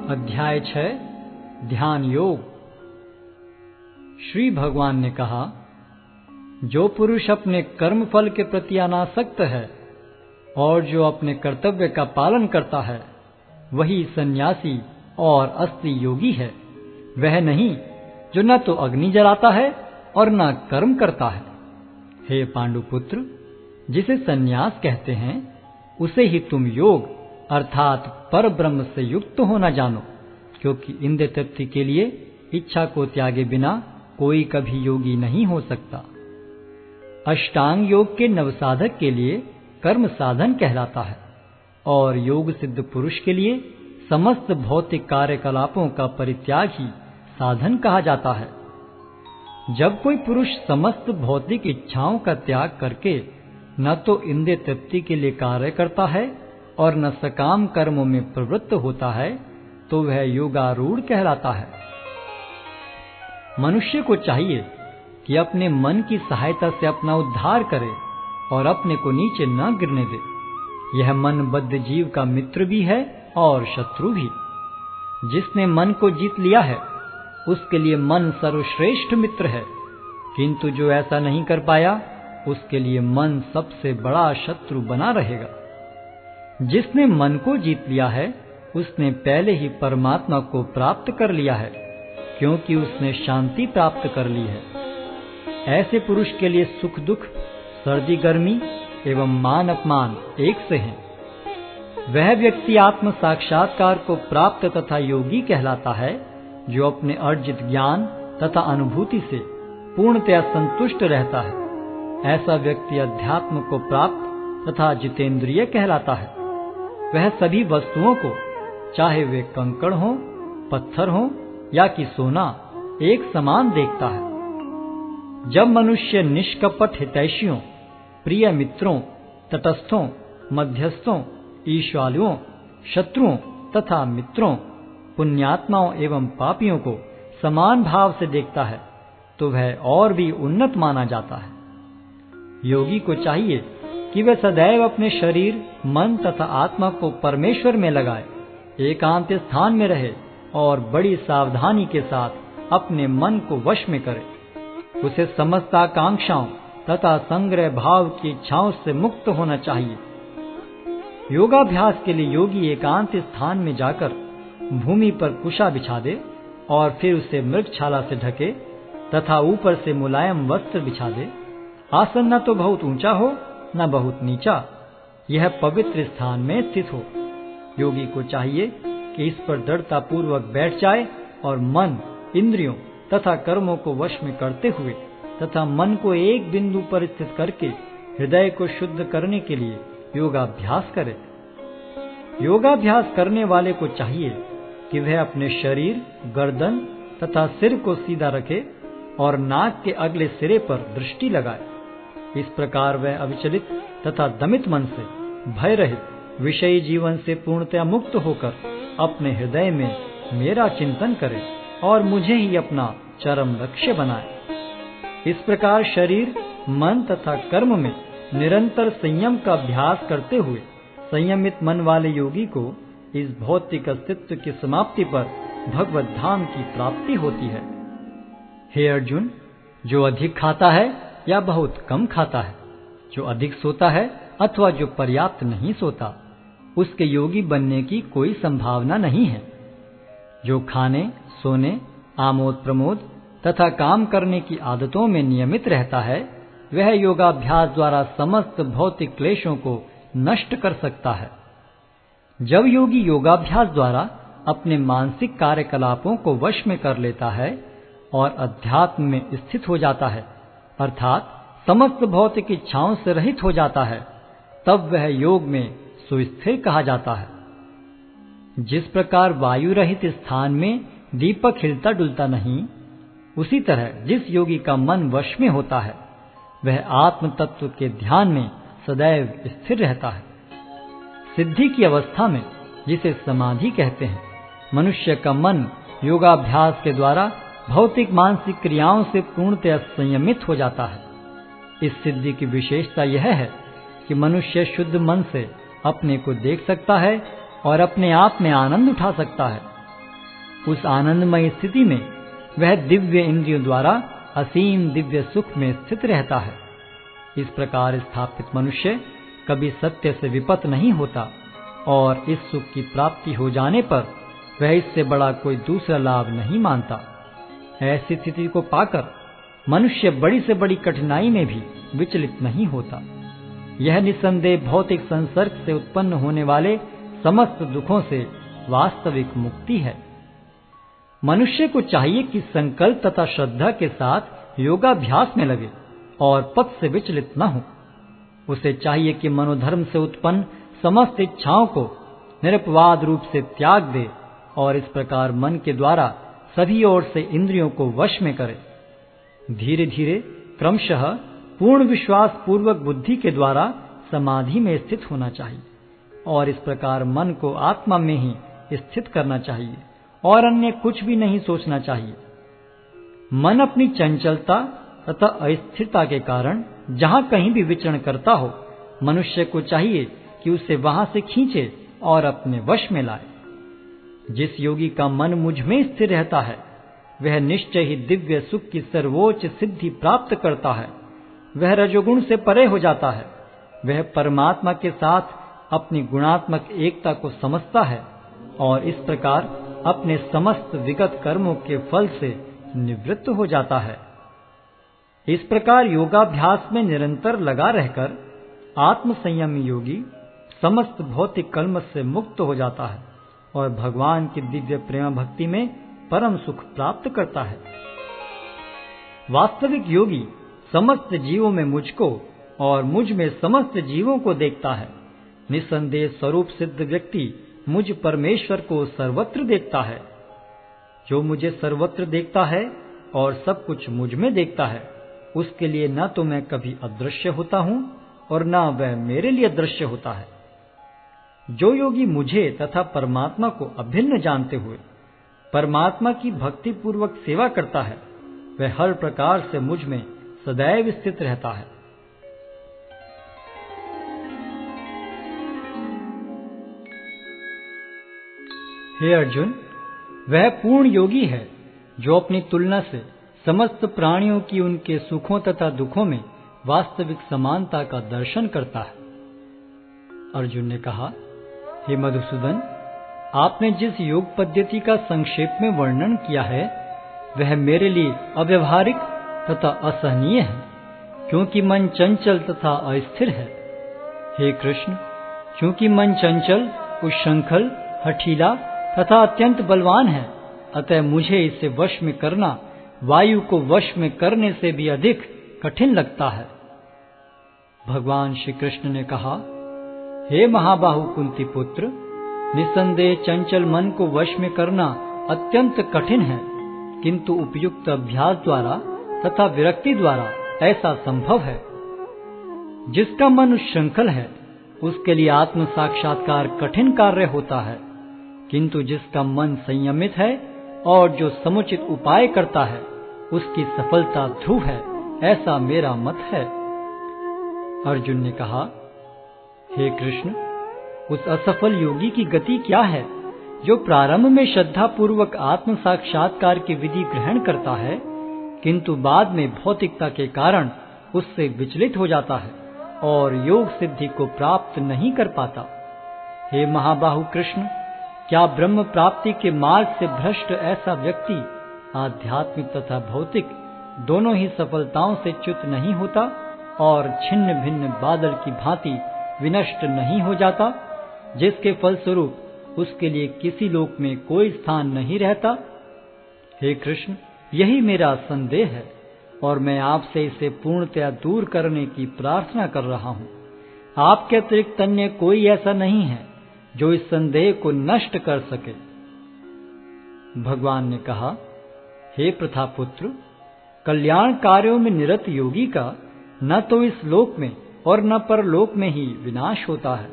अध्याय 6 ध्यान योग। श्री भगवान ने कहा, जो पुरुष अपने कर्म फल के प्रति अनासक्त है और जो अपने कर्तव्य का पालन करता है, वही सन्यासी और असली योगी है। वह नहीं जो न तो अग्नि जलाता है और न कर्म करता है। हे पांडुपुत्र, जिसे सन्यास कहते हैं उसे ही तुम योग अर्थात पर ब्रह्म से युक्त होना जानो, क्योंकि इंद्रिय तृप्ति के लिए इच्छा को त्यागे बिना कोई कभी योगी नहीं हो सकता। अष्टांग योग के नवसाधक के लिए कर्म साधन कहलाता है और योग सिद्ध पुरुष के लिए समस्त भौतिक कार्यकलापों का परित्याग ही साधन कहा जाता है। जब कोई पुरुष समस्त भौतिक इच्छाओं का त्याग करके न तो इंद्रिय तृप्ति के लिए कार्य करता है और न सकाम कर्मों में प्रवृत्त होता है, तो वह योगारूढ़ कहलाता है। मनुष्य को चाहिए कि अपने मन की सहायता से अपना उद्धार करे और अपने को नीचे न गिरने दे। यह मन बद्ध जीव का मित्र भी है और शत्रु भी। जिसने मन को जीत लिया है उसके लिए मन सर्वश्रेष्ठ मित्र है, किंतु जो ऐसा नहीं कर पाया उसके लिए मन सबसे बड़ा शत्रु बना रहेगा। जिसने मन को जीत लिया है उसने पहले ही परमात्मा को प्राप्त कर लिया है, क्योंकि उसने शांति प्राप्त कर ली है। ऐसे पुरुष के लिए सुख दुख, सर्दी गर्मी एवं मान अपमान एक से हैं। वह व्यक्ति आत्म साक्षात्कार को प्राप्त तथा योगी कहलाता है, जो अपने अर्जित ज्ञान तथा अनुभूति से पूर्णतया संतुष्ट रहता है। ऐसा व्यक्ति अध्यात्म को प्राप्त तथा जितेंद्रिय कहलाता है। वह सभी वस्तुओं को, चाहे वे कंकड़ हो, पत्थर हो या कि सोना, एक समान देखता है। जब मनुष्य निष्कपट हितैषियों, प्रिय मित्रों, तटस्थों, मध्यस्थों, ईश्वालुओं, शत्रुओं तथा मित्रों, पुण्यात्माओं एवं पापियों को समान भाव से देखता है, तो वह और भी उन्नत माना जाता है। योगी को चाहिए कि वह सदैव अपने शरीर, मन तथा आत्मा को परमेश्वर में लगाए, एकांत स्थान में रहे और बड़ी सावधानी के साथ अपने मन को वश में करे। उसे समस्त आकांक्षाओं तथा संग्रह भाव की इच्छाओं से मुक्त होना चाहिए। योगाभ्यास के लिए योगी एकांत स्थान में जाकर भूमि पर कुशा बिछा दे और फिर उसे मृगछाला से ढके तथा ऊपर से मुलायम वस्त्र बिछा दे। आसन न तो बहुत ऊंचा हो न बहुत नीचा, यह पवित्र स्थान में स्थित हो। योगी को चाहिए कि इस पर दृढ़ता पूर्वक बैठ जाए और मन, इंद्रियों तथा कर्मों को वश में करते हुए तथा मन को एक बिंदु पर स्थित करके हृदय को शुद्ध करने के लिए योगाभ्यास करे। योगाभ्यास करने वाले को चाहिए कि वह अपने शरीर, गर्दन तथा सिर को सीधा रखे और नाक के अगले सिरे पर दृष्टि लगाए। इस प्रकार वह अविचलित तथा दमित मन से, भय रहित, विषयी जीवन से पूर्णतया मुक्त होकर अपने हृदय में मेरा चिंतन करे और मुझे ही अपना चरम लक्ष्य बनाए। इस प्रकार शरीर, मन तथा कर्म में निरंतर संयम का अभ्यास करते हुए संयमित मन वाले योगी को इस भौतिक अस्तित्व की समाप्ति पर भगवत धाम की प्राप्ति होती है। हे अर्जुन, जो अधिक खाता है या बहुत कम खाता है, जो अधिक सोता है अथवा जो पर्याप्त नहीं सोता, उसके योगी बनने की कोई संभावना नहीं है। जो खाने, सोने, आमोद प्रमोद तथा काम करने की आदतों में नियमित रहता है, वह योगाभ्यास द्वारा समस्त भौतिक क्लेशों को नष्ट कर सकता है। जब योगी योगाभ्यास द्वारा अपने मानसिक कार्यकलापों को वश में कर लेता है और अध्यात्म में स्थित हो जाता है, अर्थात समस्त भौतिक इच्छाओं से रहित हो जाता है, तब वह योग में सुस्थिर कहा जाता है। जिस प्रकार वायु रहित स्थान में दीपक हिलता डुलता नहीं, उसी तरह जिस योगी का मन वश में होता है, वह आत्म तत्व के ध्यान में सदैव स्थिर रहता है। सिद्धि की अवस्था में, जिसे समाधि कहते हैं, मनुष्य का मन योगाभ्यास के द्वारा भौतिक मानसिक क्रियाओं से पूर्णतया संयमित हो जाता है। इस सिद्धि की विशेषता यह है कि मनुष्य शुद्ध मन से अपने को देख सकता है और अपने आप में आनंद उठा सकता है उस आनंदमय स्थिति में वह दिव्य इंद्रियों द्वारा असीम दिव्य सुख में स्थित रहता है। इस प्रकार स्थापित मनुष्य कभी सत्य से विपत नहीं होता और इस सुख की प्राप्ति हो जाने पर वह इससे बड़ा कोई दूसरा लाभ नहीं मानता। ऐसी स्थिति को पाकर मनुष्य बड़ी से बड़ी कठिनाई में भी विचलित नहीं होता। यह निस्संदेह भौतिक संसर्ग से उत्पन्न होने वाले समस्त दुखों से वास्तविक मुक्ति है। मनुष्य को चाहिए कि संकल्प तथा श्रद्धा के साथ योगाभ्यास में लगे और पथ से विचलित न हो। उसे चाहिए कि मनोधर्म से उत्पन्न समस्त इच्छाओं को निरपवाद रूप से त्याग दे और इस प्रकार मन के द्वारा सभी ओर से इंद्रियों को वश में करे। धीरे धीरे क्रमशः पूर्ण विश्वास पूर्वक बुद्धि के द्वारा समाधि में स्थित होना चाहिए और इस प्रकार मन को आत्मा में ही स्थित करना चाहिए और अन्य कुछ भी नहीं सोचना चाहिए। मन अपनी चंचलता तथा अस्थिरता के कारण जहां कहीं भी विचरण करता हो, मनुष्य को चाहिए कि उसे वहां से खींचे और अपने वश में लाए। जिस योगी का मन मुझ में स्थिर रहता है वह निश्चय ही दिव्य सुख की सर्वोच्च सिद्धि प्राप्त करता है। वह रजोगुण से परे हो जाता है। वह परमात्मा के साथ अपनी गुणात्मक एकता को समझता है और इस प्रकार अपने समस्त विगत कर्मों के फल से निवृत्त हो जाता है। इस प्रकार योगाभ्यास में निरंतर लगा रहकर आत्म संयमी योगी समस्त भौतिक कलमश से मुक्त हो जाता है और भगवान की दिव्य प्रेम भक्ति में परम सुख प्राप्त करता है। वास्तविक योगी समस्त जीवों में मुझको और मुझ में समस्त जीवों को देखता है। निस्संदेह स्वरूप सिद्ध व्यक्ति मुझ परमेश्वर को सर्वत्र देखता है। जो मुझे सर्वत्र देखता है और सब कुछ मुझ में देखता है, उसके लिए न तो मैं कभी अदृश्य होता हूं और न वह मेरे लिए दृश्य होता है। जो योगी मुझे तथा परमात्मा को अभिन्न जानते हुए परमात्मा की भक्ति पूर्वक सेवा करता है, वह हर प्रकार से मुझ में सदैव स्थित रहता है। हे अर्जुन, वह पूर्ण योगी है जो अपनी तुलना से समस्त प्राणियों की उनके सुखों तथा दुखों में वास्तविक समानता का दर्शन करता है। अर्जुन ने कहा, हे मधुसूदन, आपने जिस योग पद्धति का संक्षेप में वर्णन किया है वह मेरे लिए अव्यवहारिक तथा असहनीय है, क्योंकि मन चंचल तथा अस्थिर है। हे कृष्ण, क्योंकि मन चंचल, उच्छृंखल, हठीला तथा अत्यंत बलवान है, अतः मुझे इसे वश में करना वायु को वश में करने से भी अधिक कठिन लगता है। भगवान श्री कृष्ण ने कहा, हे महाबाहु कुंती पुत्र, निसंदेह चंचल मन को वश में करना अत्यंत कठिन है, किंतु उपयुक्त अभ्यास द्वारा तथा विरक्ति द्वारा ऐसा संभव है। जिसका मन उच्छृंखल है उसके लिए आत्म साक्षात्कार कठिन कार्य होता है, किंतु जिसका मन संयमित है और जो समुचित उपाय करता है उसकी सफलता ध्रुव है, ऐसा मेरा मत है। अर्जुन ने कहा, हे कृष्ण, उस असफल योगी की गति क्या है जो प्रारंभ में श्रद्धा पूर्वक आत्म साक्षात्कार की विधि ग्रहण करता है, किंतु बाद में भौतिकता के कारण उससे विचलित हो जाता है और योग सिद्धि को प्राप्त नहीं कर पाता। हे महाबाहु कृष्ण, क्या ब्रह्म प्राप्ति के मार्ग से भ्रष्ट ऐसा व्यक्ति आध्यात्मिक तथा भौतिक दोनों ही सफलताओं से च्युत नहीं होता और छिन्न भिन्न बादल की भांति विनष्ट नहीं हो जाता, जिसके फलस्वरूप उसके लिए किसी लोक में कोई स्थान नहीं रहता? हे कृष्ण, यही मेरा संदेह है और मैं आपसे इसे पूर्णतया दूर करने की प्रार्थना कर रहा हूँ। आपके अतिरिक्त अन्य कोई ऐसा नहीं है जो इस संदेह को नष्ट कर सके। भगवान ने कहा, हे प्रथापुत्र, कल्याण कार्यों में निरत योगी का न तो इस लोक में और न परलोक में ही विनाश होता है।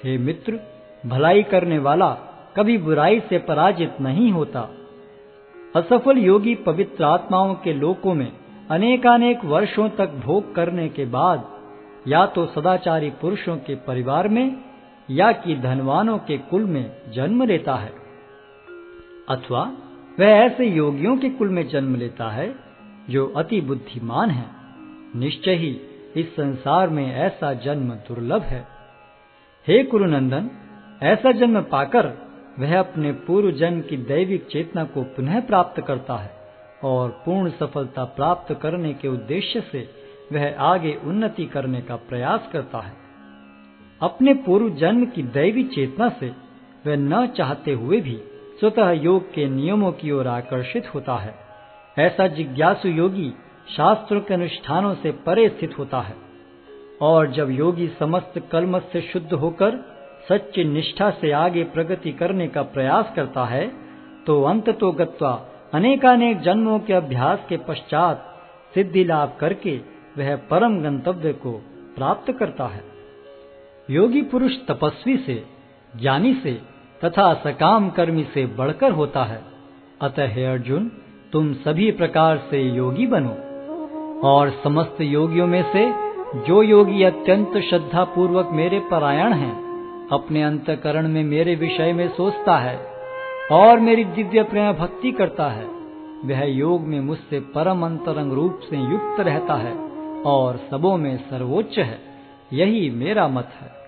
हे मित्र, भलाई करने वाला कभी बुराई से पराजित नहीं होता। असफल योगी पवित्र आत्माओं के लोकों में अनेकानेक वर्षों तक भोग करने के बाद या तो सदाचारी पुरुषों के परिवार में या कि धनवानों के कुल में जन्म लेता है। अथवा वह ऐसे योगियों के कुल में जन्म लेता है जो अति बुद्धिमान है। निश्चय ही इस संसार में ऐसा जन्म दुर्लभ है। हे कुरुनंदन, ऐसा जन्म पाकर वह अपने पूर्व जन्म की दैविक चेतना को पुनः प्राप्त करता है और पूर्ण सफलता प्राप्त करने के उद्देश्य से वह आगे उन्नति करने का प्रयास करता है। अपने पूर्व जन्म की दैवी चेतना से वह न चाहते हुए भी स्वतः योग के नियमों की ओर आकर्षित होता है। ऐसा जिज्ञासु योगी शास्त्रों के अनुष्ठानों से परे स्थित होता है, और जब योगी समस्त कलमश से शुद्ध होकर सच्ची निष्ठा से आगे प्रगति करने का प्रयास करता है, तो अंततो गत्वा अनेकानेक जन्मों के अभ्यास के पश्चात सिद्धि लाभ करके वह परम गंतव्य को प्राप्त करता है। योगी पुरुष तपस्वी से, ज्ञानी से तथा सकाम कर्मी से बढ़कर होता है। अतः हे अर्जुन, तुम सभी प्रकार से योगी बनो, और समस्त योगियों में से जो योगी अत्यंत श्रद्धा पूर्वक मेरे परायण हैं, अपने अंतःकरण में मेरे विषय में सोचता है और मेरी दिव्य प्रेम भक्ति करता है, वह योग में मुझसे परम अंतरंग रूप से युक्त रहता है और सबों में सर्वोच्च है। यही मेरा मत है।